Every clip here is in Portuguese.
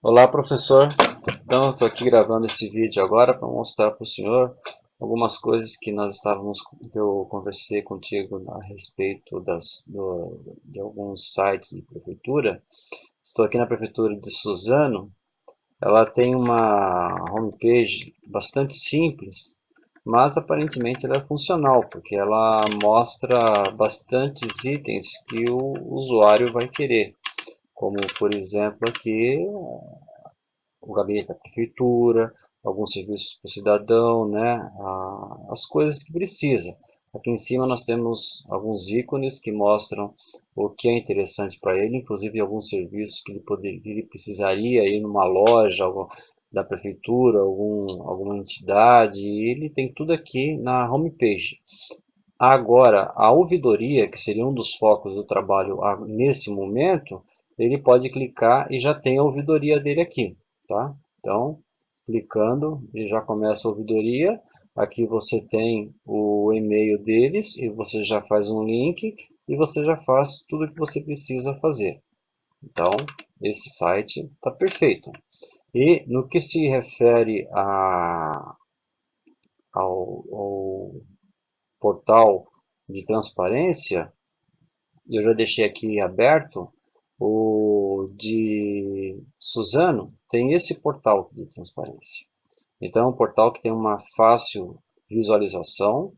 Olá, professor. Então, estou aqui gravando esse vídeo agora para mostrar para o senhor algumas coisas que que eu conversei contigo a respeito de alguns sites de prefeitura. Estou aqui na prefeitura de Suzano. Ela tem uma homepage bastante simples, mas aparentemente ela é funcional, porque ela mostra bastantes itens que o usuário vai querer, como por exemplo aqui o gabinete da prefeitura, alguns serviços para o cidadão, né? As coisas que precisa. Aqui em cima nós temos alguns ícones que mostram o que é interessante para ele, inclusive alguns serviços que ele precisaria ir numa loja da prefeitura, alguma entidade, e ele tem tudo aqui na homepage. Agora, a ouvidoria, que seria um dos focos do trabalho nesse momento, ele pode clicar e já tem a ouvidoria dele aqui, tá? Então, clicando, ele já começa a ouvidoria. Aqui você tem o e-mail deles e você já faz um link e você já faz tudo o que você precisa fazer. Então, esse site está perfeito. E no que se refere ao portal de transparência, eu já deixei aqui aberto, o de Suzano tem esse portal de transparência. Então é um portal que tem uma fácil visualização,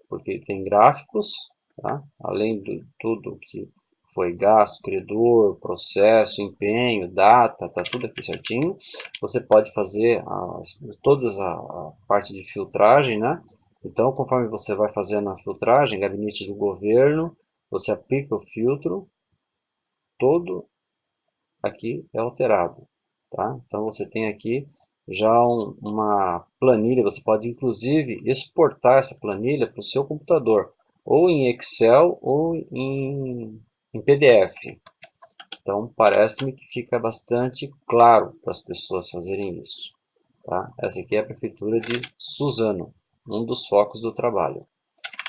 porque tem gráficos, tá? Além de tudo que foi gasto, credor, processo, empenho, data, tá tudo aqui certinho. Você pode fazer toda a parte de filtragem, né? Então, conforme você vai fazendo a filtragem, gabinete do governo, você aplica o filtro, todo aqui é alterado, tá? Então você tem aqui já uma planilha, você pode inclusive exportar essa planilha para o seu computador, ou em Excel ou em PDF. Então parece-me que fica bastante claro para as pessoas fazerem isso, tá? Essa aqui é a prefeitura de Suzano, um dos focos do trabalho.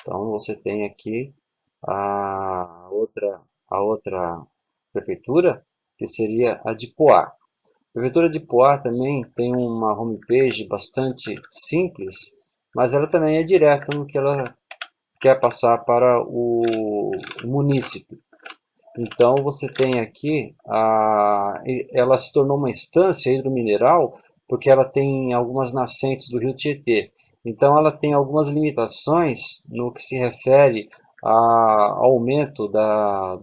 Então você tem aqui a outra prefeitura, que seria a de Poá. A prefeitura de Poá também tem uma homepage bastante simples, mas ela também é direta no que ela quer passar para o munícipe. Então você tem aqui, ela se tornou uma instância hidromineral porque ela tem algumas nascentes do rio Tietê. Então ela tem algumas limitações no que se refere ao aumento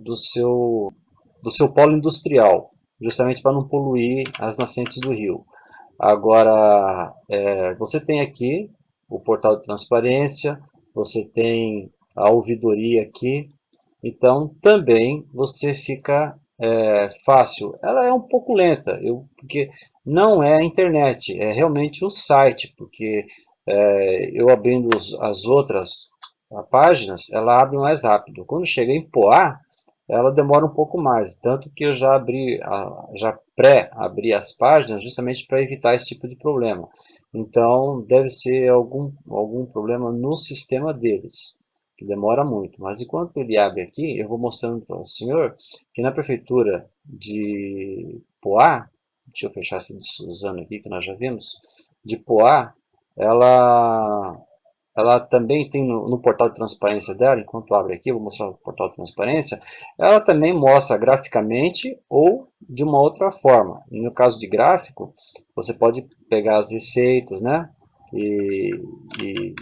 do seu polo industrial, justamente para não poluir as nascentes do rio. Agora, você tem aqui o portal de transparência, você tem a ouvidoria aqui, então também você fica fácil. Ela é um pouco lenta, porque não é a internet, é realmente o site, porque eu abrindo as outras páginas, ela abre mais rápido. Quando chega em Poá, ela demora um pouco mais, tanto que eu já já pré-abri as páginas justamente para evitar esse tipo de problema. Então deve ser algum problema no sistema deles, que demora muito. Mas enquanto ele abre aqui, eu vou mostrando para o senhor que na prefeitura de Poá, deixa eu fechar essa de Suzano aqui que nós já vimos, de Poá, ela ela também tem no portal de transparência dela, enquanto abre aqui, eu vou mostrar o portal de transparência, ela também mostra graficamente ou de uma outra forma. No caso de gráfico, você pode pegar as receitas, né? E, e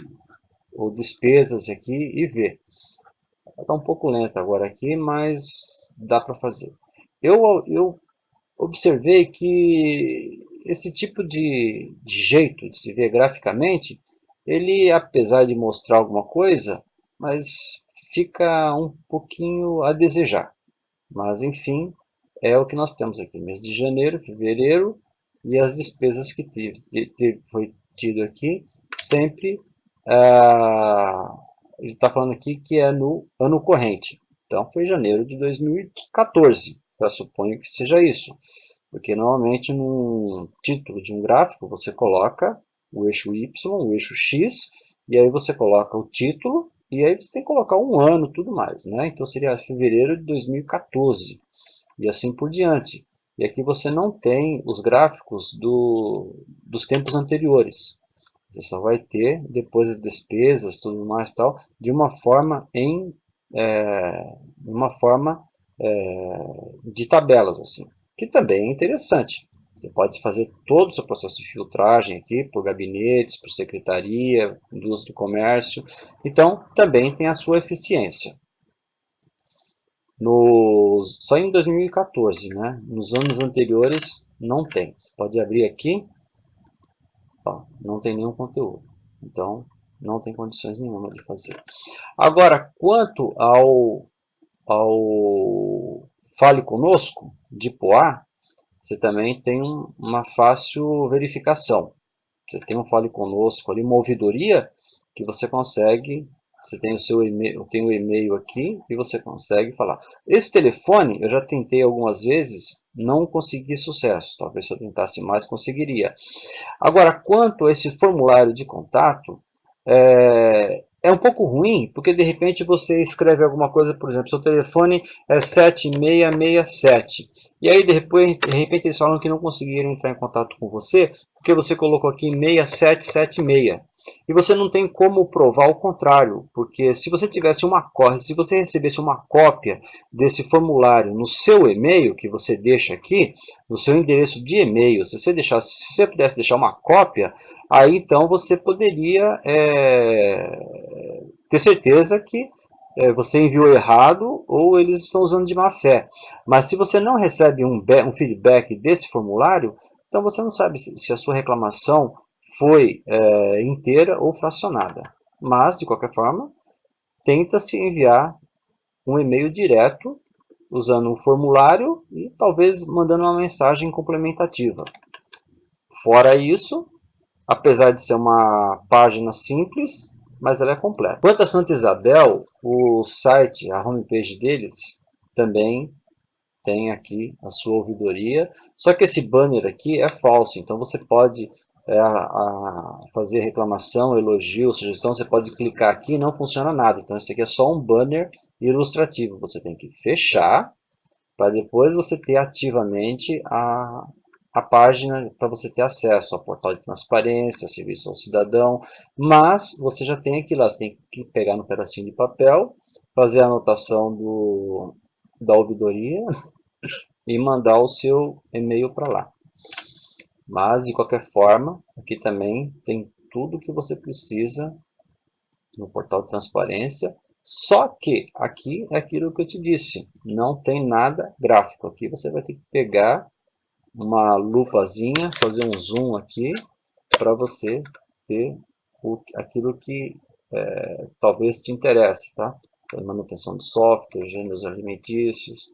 ou despesas aqui e ver. Está um pouco lenta agora aqui, mas dá para fazer. Eu observei que esse tipo de jeito de se ver graficamente, ele, apesar de mostrar alguma coisa, mas fica um pouquinho a desejar. Mas, enfim, é o que nós temos aqui. Mês de janeiro, fevereiro e as despesas que foi tido aqui, sempre ele está falando aqui que é no ano corrente. Então, foi janeiro de 2014. Eu suponho que seja isso. Porque normalmente no título de um gráfico você coloca o eixo Y, o eixo X, e aí você coloca o título, e aí você tem que colocar um ano e tudo mais, né? Então seria fevereiro de 2014, e assim por diante. E aqui você não tem os gráficos dos tempos anteriores. Você só vai ter depois as despesas, tudo mais tal, de uma forma uma forma de tabelas assim, que também é interessante. Você pode fazer todo o seu processo de filtragem aqui por gabinetes, por secretaria, indústria do comércio. Então, também tem a sua eficiência. Só em 2014, né? Nos anos anteriores não tem. Você pode abrir aqui, ó, não tem nenhum conteúdo. Então, não tem condições nenhuma de fazer. Agora, quanto ao Fale Conosco, de Poá, você também tem uma fácil verificação. Você tem um Fale Conosco ali, uma ouvidoria, que você consegue, você tem o seu e-mail, tem o e-mail aqui e você consegue falar. Esse telefone eu já tentei algumas vezes, não consegui sucesso. Talvez se eu tentasse mais conseguiria. Agora, quanto a esse formulário de contato, é um pouco ruim, porque de repente você escreve alguma coisa, por exemplo, seu telefone é 7667. E aí de repente eles falam que não conseguiram entrar em contato com você, porque você colocou aqui 6776. E você não tem como provar o contrário, porque se você tivesse se você recebesse uma cópia desse formulário no seu e-mail, que você deixa aqui, no seu endereço de e-mail, se você pudesse deixar uma cópia, aí então você poderia ter certeza que você enviou errado ou eles estão usando de má fé. Mas se você não recebe um feedback desse formulário, então você não sabe se a sua reclamação foi inteira ou fracionada. Mas, de qualquer forma, tenta-se enviar um e-mail direto usando um formulário e talvez mandando uma mensagem complementativa. Fora isso, apesar de ser uma página simples, mas ela é completa. Quanto a Santa Isabel, o site, a homepage deles, também tem aqui a sua ouvidoria, só que esse banner aqui é falso, então você pode fazer reclamação, elogio, sugestão, você pode clicar aqui e não funciona nada. Então isso aqui é só um banner ilustrativo, você tem que fechar para depois você ter ativamente a página para você ter acesso ao portal de transparência, serviço ao cidadão, mas você já tem aqui lá, você tem que pegar no pedacinho de papel, fazer a anotação da ouvidoria e mandar o seu e-mail para lá. Mas, de qualquer forma, aqui também tem tudo que você precisa no portal de transparência, só que aqui é aquilo que eu te disse, não tem nada gráfico. Aqui você vai ter que pegar uma lupazinha, fazer um zoom aqui, para você ter aquilo que talvez te interesse, tá? Manutenção de software, gêneros alimentícios.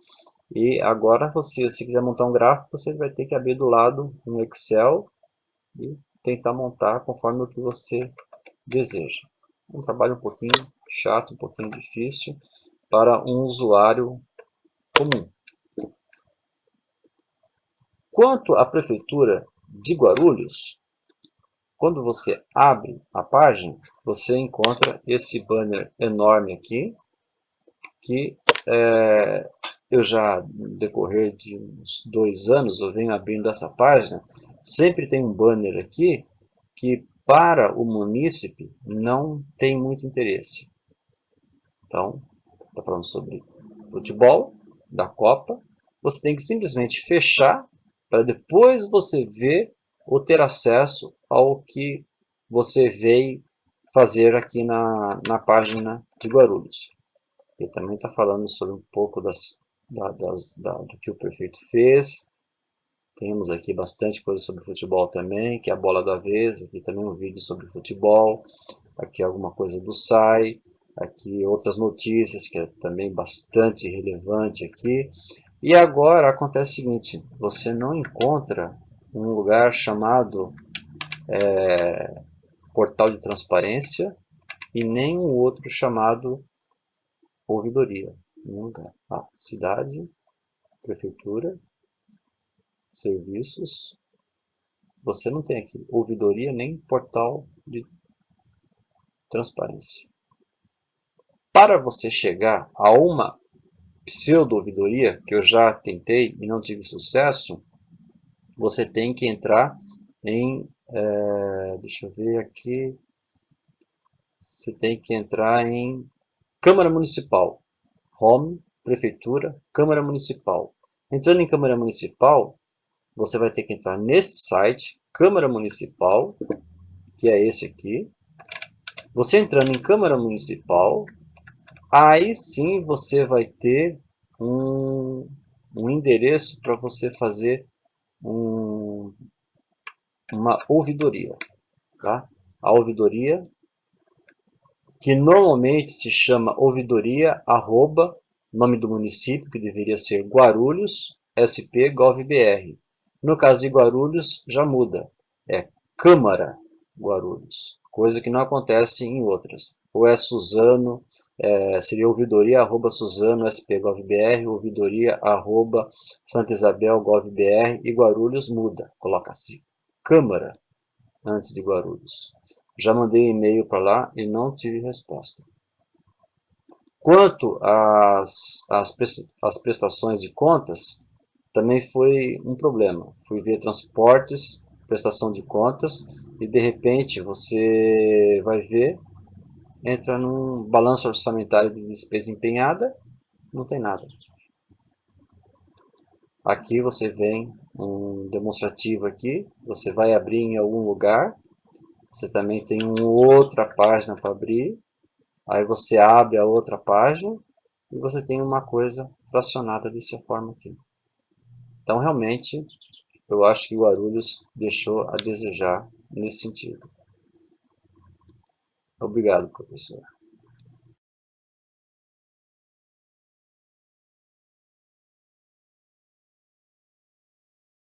E agora se quiser montar um gráfico, você vai ter que abrir do lado um Excel e tentar montar conforme o que você deseja. Um trabalho um pouquinho chato, um pouquinho difícil para um usuário comum. Quanto à Prefeitura de Guarulhos, quando você abre a página, você encontra esse banner enorme aqui, que eu já, no decorrer de uns 2 anos, eu venho abrindo essa página, sempre tem um banner aqui que para o munícipe não tem muito interesse. Então, está falando sobre futebol, da Copa, você tem que simplesmente fechar para depois você ver ou ter acesso ao que você veio fazer aqui na página de Guarulhos. Ele também está falando sobre um pouco do que o prefeito fez. Temos aqui bastante coisa sobre futebol também, que é a bola da vez. Aqui também um vídeo sobre futebol. Aqui alguma coisa do SAI. Aqui outras notícias, que é também bastante relevante aqui. E agora acontece o seguinte, você não encontra um lugar chamado portal de transparência e nem um outro chamado ouvidoria. Nenhum lugar. Cidade, prefeitura, serviços. Você não tem aqui ouvidoria nem portal de transparência. Para você chegar a uma pseudo-ouvidoria, que eu já tentei e não tive sucesso, você tem que entrar em, deixa eu ver aqui, você tem que entrar em Câmara Municipal, Home, Prefeitura, Câmara Municipal. Entrando em Câmara Municipal, você vai ter que entrar nesse site, Câmara Municipal, que é esse aqui. Você entrando em Câmara Municipal, aí sim você vai ter um endereço para você fazer um, uma ouvidoria. Tá? A ouvidoria, que normalmente se chama ouvidoria, arroba, nome do município, que deveria ser Guarulhos, SP-Gov.br. No caso de Guarulhos, já muda. É Câmara Guarulhos, coisa que não acontece em outras. Ou é Suzano, seria ouvidoria arroba Suzano SP.Gov.br, ouvidoria arroba Santa Isabel Gov.br e Guarulhos muda, coloca-se Câmara antes de Guarulhos. Já mandei e-mail para lá e não tive resposta. Quanto às prestações de contas, também foi um problema. Fui ver transportes, prestação de contas, e de repente você vai ver, entra num balanço orçamentário de despesa empenhada, não tem nada. Aqui você vem um demonstrativo aqui, você vai abrir em algum lugar, você também tem uma outra página para abrir, aí você abre a outra página e você tem uma coisa fracionada dessa forma aqui. Então, realmente, eu acho que Guarulhos deixou a desejar nesse sentido. Obrigado, professor.